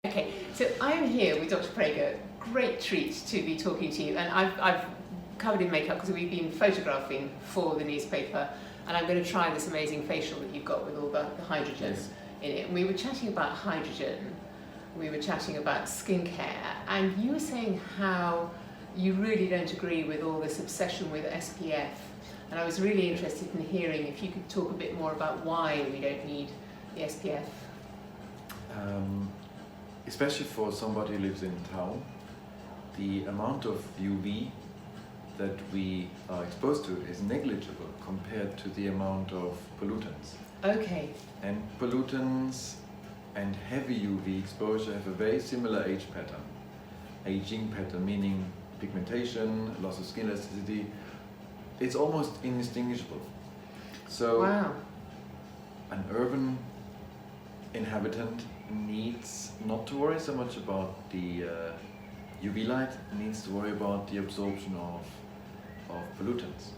Okay, so I am here with Dr. Prager. Great treat to be talking to you, and I've covered in makeup because we've been photographing for the newspaper, and I'm going to try this amazing facial that you've got with all the hydrogen in it. And we were chatting about hydrogen, we were chatting about skincare, and you were saying how you really don't agree with all this obsession with SPF, and I was really interested in hearing if you could talk a bit more about why we don't need the SPF. Especially for somebody who lives in town, the amount of UV that we are exposed to is negligible compared to the amount of pollutants. Okay. And pollutants and heavy UV exposure have a very similar age pattern. Aging pattern, meaning pigmentation, loss of skin elasticity. It's almost indistinguishable. So wow. An urban inhabitant needs not to worry so much about the UV light, needs to worry about the absorption of pollutants.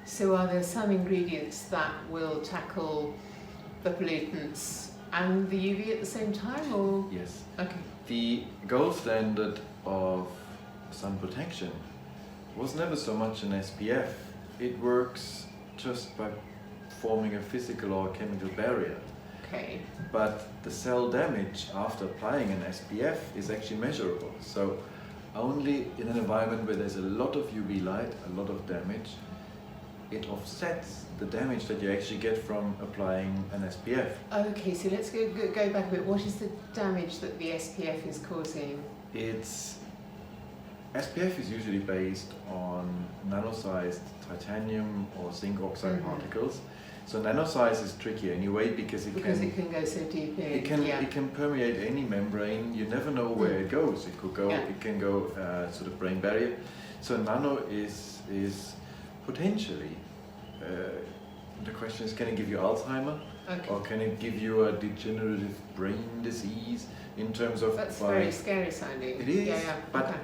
So are there some ingredients that will tackle the pollutants and the UV at the same time, or? Yes. Okay. The gold standard of sun protection was never so much an SPF. It works just by forming a physical or chemical barrier. Okay. But the cell damage after applying an SPF is actually measurable. So only in an environment where there's a lot of UV light, a lot of damage, it offsets the damage that you actually get from applying an SPF. Okay, so let's go back a bit. What is the damage that the SPF is causing? SPF is usually based on nano-sized titanium or zinc oxide particles. So nano-size is tricky anyway because it can go so deep in. It can permeate any membrane. You never know where it goes. It could go. Yeah. It can go sort of brain barrier. So nano is potentially. The question is, can it give you Alzheimer, or can it give you a degenerative brain disease? In terms of that's very scary sounding. It is. Yeah. But okay.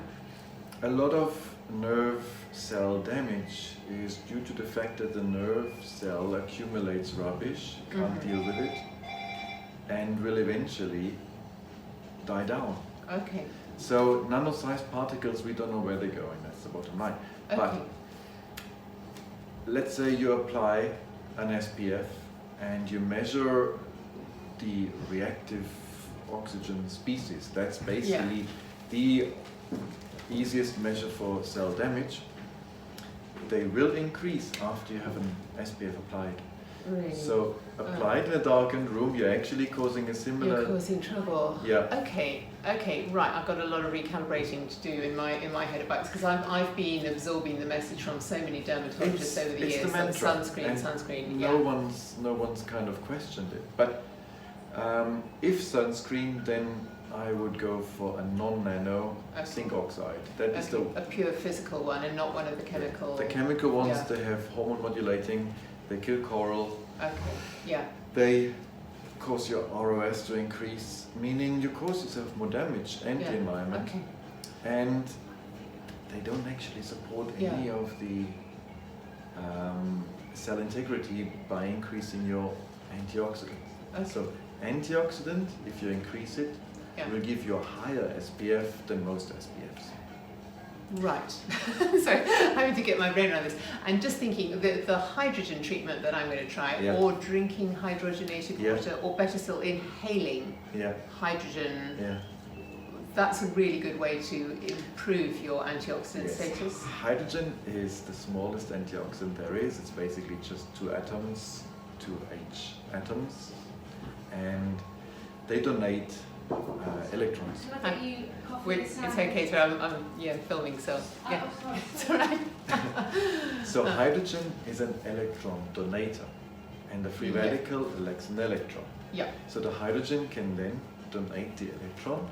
a lot of nerve cell damage is due to the fact that the nerve cell accumulates rubbish, can't deal with it, and will eventually die down. Okay. So nano-sized particles, we don't know where they're going, that's the bottom line. Okay. But let's say you apply an SPF and you measure the reactive oxygen species. That's basically the easiest measure for cell damage. They will increase after you have an SPF applied. Really? So applied in a darkened room, you're actually causing a similar... You're causing trouble. Yeah. Okay, right. I've got a lot of recalibrating to do in my head about this because I've been absorbing the message from so many dermatologists over the years. The mantra. Sunscreen. No one's kind of questioned it. But if sunscreen, then I would go for a non-nano zinc oxide. That is a pure physical one and not one of the chemical. The chemical ones, they have hormone modulating, they kill coral. Okay, yeah. They cause your ROS to increase, meaning you cause yourself more damage and the environment. Okay. And they don't actually support any of the cell integrity by increasing your antioxidants. Okay. So antioxidant, if you increase it, will give you a higher SPF than most SPFs. Right. So having to get my brain around this. And just thinking the hydrogen treatment that I'm going to try, or drinking hydrogenated water, or better still, inhaling hydrogen. That's a really good way to improve your antioxidant status. Hydrogen is the smallest antioxidant there is. It's basically just 2 atoms, 2 H atoms, and they donate electrons. It's okay, so I'm filming, so it's alright. So hydrogen is an electron donator, and the free radical elects an electron. Yeah. So the hydrogen can then donate the electron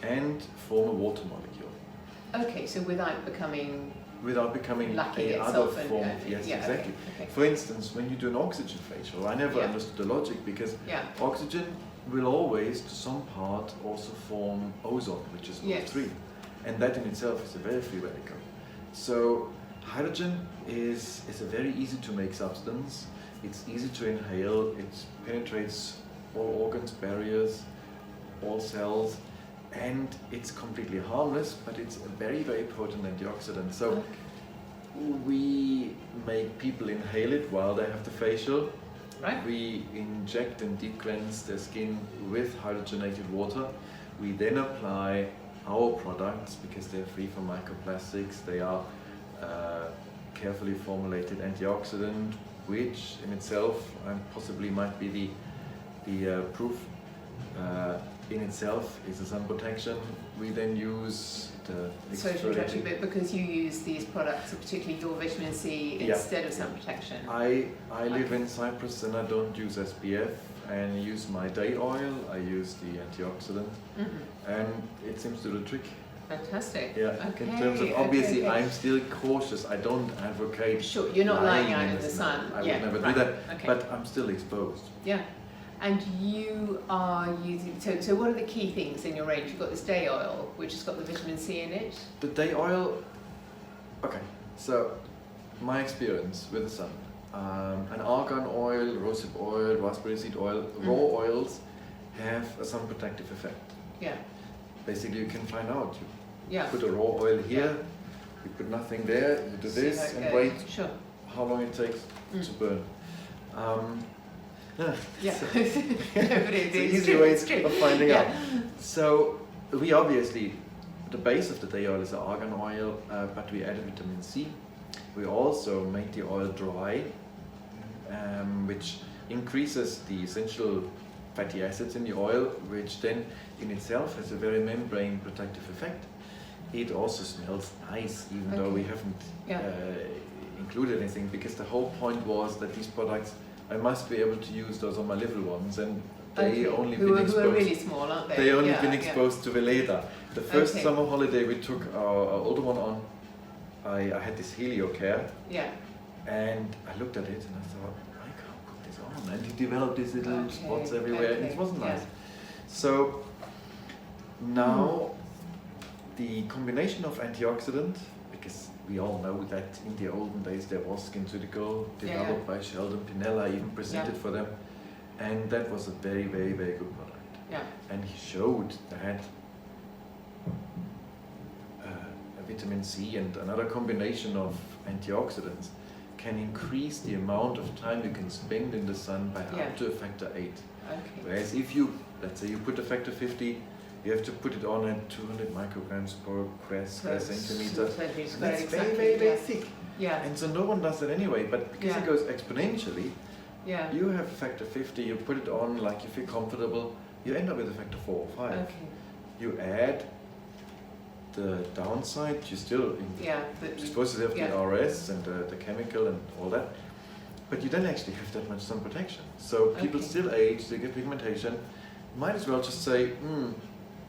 and form a water molecule. Okay, so without becoming a other form. Yes, exactly. Okay. For instance, when you do an oxygen facial, I never understood the logic because oxygen will always, to some part, also form ozone, which is O3, and that in itself is a very free radical. So hydrogen is a very easy to make substance. It's easy to inhale. It penetrates all organs, barriers, all cells, and it's completely harmless, but it's a very, very potent antioxidant. So we make people inhale it while they have the facial. Right. We inject and deep cleanse their skin with hydrogenated water. We then apply our products because they're free from microplastics. They are carefully formulated antioxidant, which in itself possibly might be the proof in itself is a sun protection. We then use the exfoliating bit because you use these products, particularly your vitamin C, instead of sun protection. I live in Cyprus and I don't use SPF and use my day oil. I use the antioxidant, and it seems to do the trick. Fantastic. Yeah. Okay. In terms of obviously, I'm still cautious. I don't advocate. Sure, you're not lying out in the sun. I would never do that. But I'm still exposed. Yeah. And you are using, so what are the key things in your range? You've got this day oil, which has got the vitamin C in it. The day oil, okay, so my experience with the sun, an argan oil, rosehip oil, raspberry seed oil, raw oils have a sun protective effect. Yeah. Basically you can find out, you put a raw oil here, you put nothing there, you do this and wait how long it takes to burn. It's an easy way of finding out. So we obviously, the base of the day oil is argan oil, but we added vitamin C. We also made the oil dry, which increases the essential fatty acids in the oil, which then in itself has a very membrane protective effect. It also smells nice, even though we haven't included anything, because the whole point was that these products, I must be able to use those on my little ones, and they only been exposed. Who are really small, aren't they? They only been exposed to Veleda. The first summer holiday we took our older one on, I had this HelioCare, and I looked at it and I thought, I can't put this on, and he developed these little spots everywhere, and it wasn't nice. So now the combination of antioxidant, because we all know that in the olden days there was SkinCeutical developed by Sheldon Pinella, even presented for them, and that was a very, very, very good product. And he showed that vitamin C and another combination of antioxidants can increase the amount of time you can spend in the sun by up to a factor 8. Whereas if you, let's say you put a factor 50, you have to put it on at 200 micrograms per square centimeter. That's very, very, very thick. And so no one does that anyway, but because it goes exponentially, you have factor 50, you put it on like you feel comfortable, you end up with a factor 4 or 5. You add the downside, you still, you're supposed to have the RS and the chemical and all that, but you don't actually have that much sun protection. So people still age, they get pigmentation, might as well just say,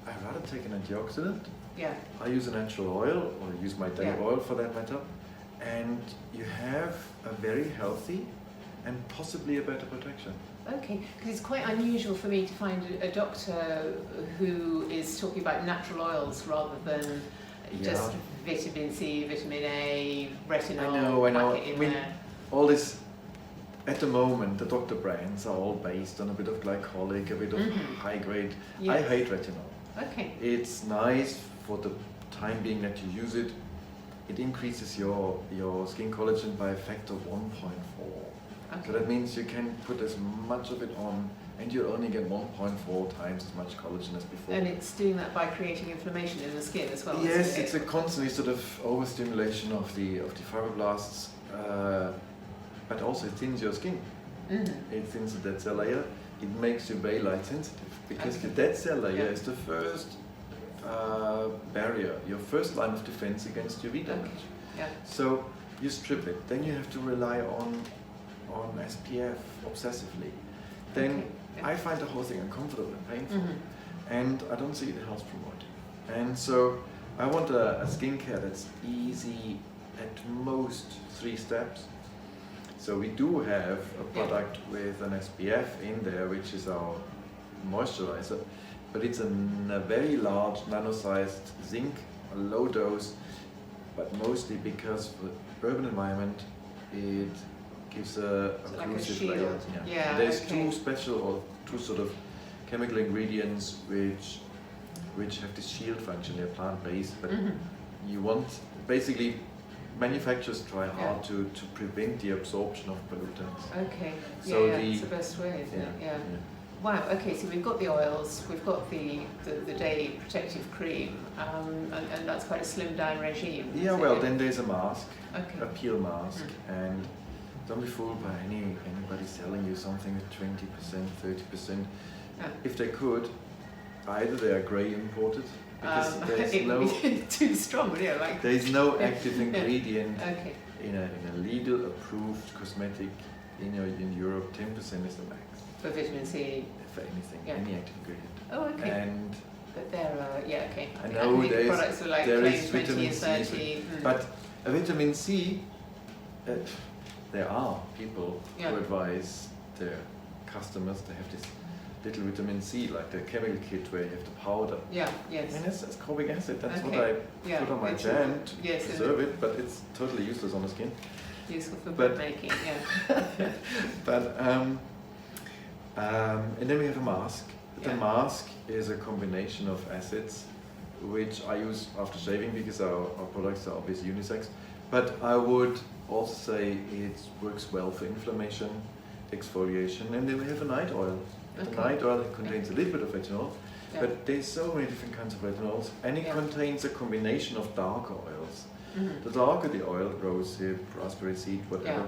I'd rather take an antioxidant. I use a natural oil, or use my day oil for that matter, and you have a very healthy and possibly a better protection. Okay, because it's quite unusual for me to find a doctor who is talking about natural oils rather than just vitamin C, vitamin A, retinol. I know. I mean, all this, at the moment, the doctor brands are all based on a bit of glycolic, a bit of high grade. I hate retinol. It's nice for the time being that you use it. It increases your skin collagen by a factor 1.4. So that means you can put as much of it on, and you only get 1.4 times as much collagen as before. And it's doing that by creating inflammation in the skin as well. Yes, it's a constantly sort of overstimulation of the fibroblasts, but also it thins your skin. It thins the dead cell layer. It makes you very light sensitive, because the dead cell layer is the first barrier, your first line of defense against UV damage. So you strip it, then you have to rely on SPF obsessively. Then I find the whole thing uncomfortable and painful, and I don't see the health promoting. And so I want a skincare that's easy, at most 3 steps. So we do have a product with an SPF in there, which is our moisturizer, but it's a very large nano-sized zinc, a low dose, but mostly because for urban environment it gives a occlusive layer. Yeah. There's two special, or two sort of chemical ingredients which which have this shield function. They're plant-based, but you want, basically, manufacturers try hard to prevent the absorption of pollutants. Okay, so that's the best way, isn't it? Yeah. Wow, okay, so we've got the oils, we've got the day protective cream, and that's quite a slimmed down regime. Yeah, well, then there's a mask, okay. a peel mask, and don't be fooled by anybody selling you something at 20%, 30%. If they could, either they are grey imported, because there's no too strong, yeah, like there's no active ingredient okay. in a Lidl approved cosmetic in Europe. 10% is the max for vitamin C, for anything, any active ingredient. Oh, okay. And but they're okay. I know the products are like there is 20 vitamin and 30. C, but a vitamin C, there are people who advise their customers to have this little vitamin C, like the chemical kit where you have the powder. Yeah, yes. I mean, it's ascorbic acid, that's what I put on my jam to preserve it, but it's totally useless on the skin. Useful for bread making, But, and then we have a mask. The mask is a combination of acids, which I use after shaving because our products are obviously unisex. But I would also say it works well for inflammation, exfoliation, and then we have a night oil. The night oil contains a little bit of retinol, but there's so many different kinds of retinols, and it contains a combination of darker oils. The darker the oil, rosehip, raspberry seed, whatever,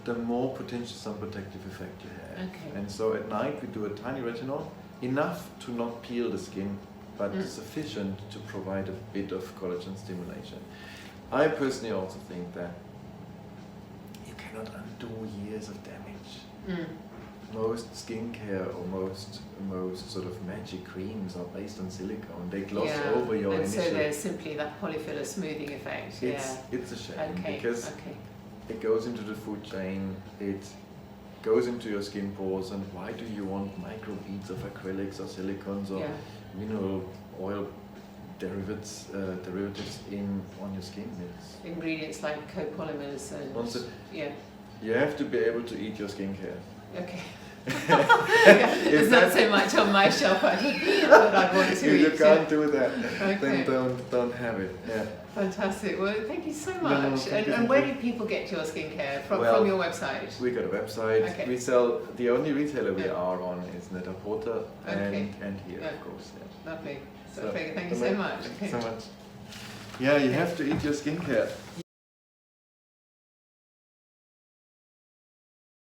the more potential sun protective effect you have. And so at night we do a tiny retinol, enough to not peel the skin, but sufficient to provide a bit of collagen stimulation. I personally also think that you cannot undo years of damage. Most skincare or most sort of magic creams are based on silicone. They gloss over your initial... so there's simply that polyfiller smoothing effect. It's a shame because it goes into the food chain, it goes into your skin pores, and why do you want micro beads of acrylics or silicones or mineral oil derivatives on your skin? Ingredients like copolymers and... You have to be able to eat your skincare. Okay. There's not so much on my shelf that I'd want to eat. You can't do that, then don't have it. Fantastic. Well, thank you so much. And where do people get your skincare? From your website? We got a website. We sell, the only retailer we are on is Net-a-Porter and here, of course. Lovely. So, thank you so much. So much. Yeah, you have to eat your skincare.